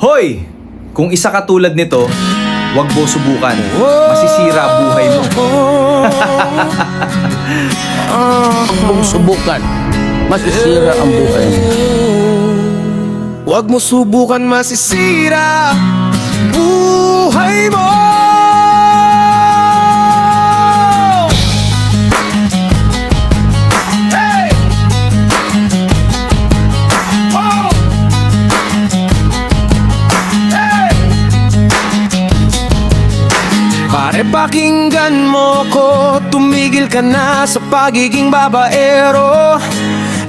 Hoy! Kung isa ka tulad nito, wag mo subukan. Masisira buhay mo. Kung subukan, masisira ang buhay mo. Huwag mo subukan, masisira buhay mo. Hey! Oh! Hey! Pare, pakinggan mo ko, tumigil ka na sa pagiging babaero.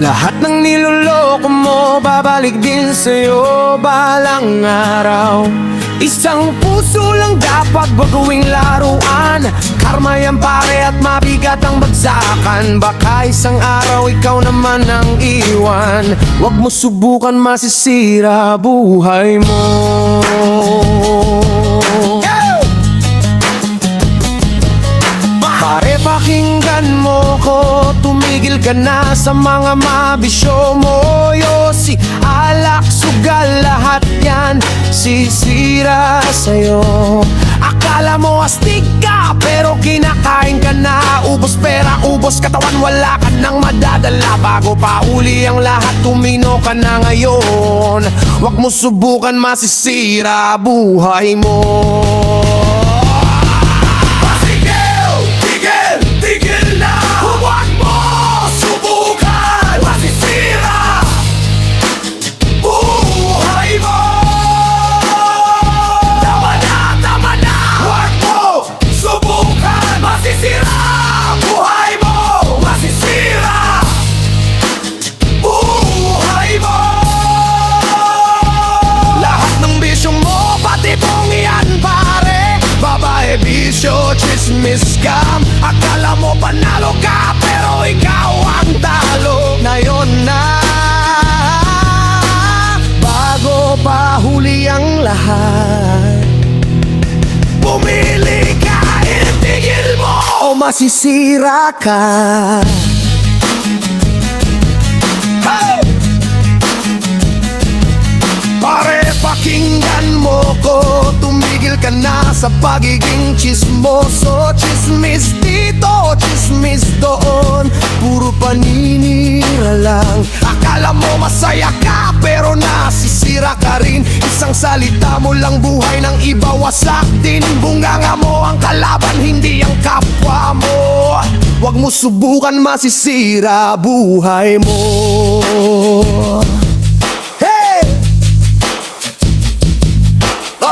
Lahat ng niloloko mo, babalik din sa'yo balang araw. Isang puso lang dapat baguing laruan. Karma yan pare at mabigat ang bagsakan. Baka isang araw ikaw naman ang iwan. Huwag mo subukan, masisira buhay mo. Pare, pakinggan mo ko, tumigil ka na sa mga mabisyo mo. Yosi, alak, sugal, lahat yan sisira sa'yo. Akala mo astig ka, pero kinakain ka na. Ubos pera, ubos katawan, wala ka nang madadala. Bago pa uli ang lahat, tumino ka na ngayon. Huwag mo subukan, masisira buhay mo. Chismis scam, akala mo panalo ka, pero ikaw ang talo. Ngayon na, bago pa huli ang lahat, pumili ka, itigil mo o masisira ka. Hey! Pare, pakinggan mo ko, tumigil ka na sa pagiging chismoso. Chismis dito, chismis doon, puro paninira lang. Akala mo masaya ka, pero nasisira ka rin. Isang salita mo lang, buhay ng iba wasak din. Bunganga mo ang kalaban, hindi ang kapwa mo. Huwag mo subukan, masisira buhay mo.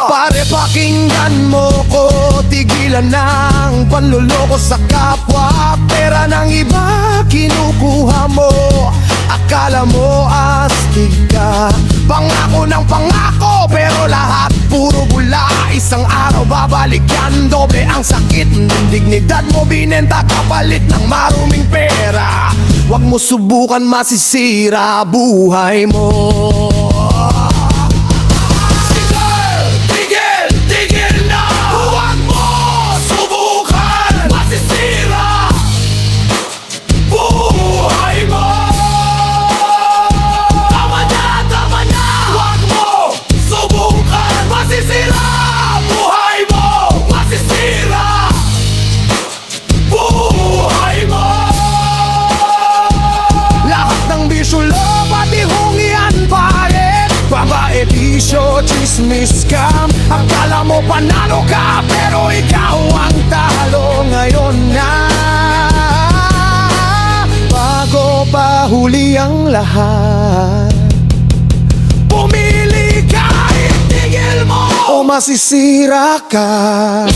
Pare, pakinggan mo ko, tigilan ng panluloko sa kapwa. Pera ng iba kinukuha mo, akala mo astig ka. Pangako ng pangako, pero lahat puro bula. Isang araw babalik yan, doble ang sakit ng dignidad mo, binenta kapalit ng maruming pera. Huwag mo subukan, masisira buhay mo. Chismis scam, akala mo panalo ka, pero ikaw ang talo. Ngayon na, bago pa huli ang lahat, pumili ka, itigil mo o masisira ka.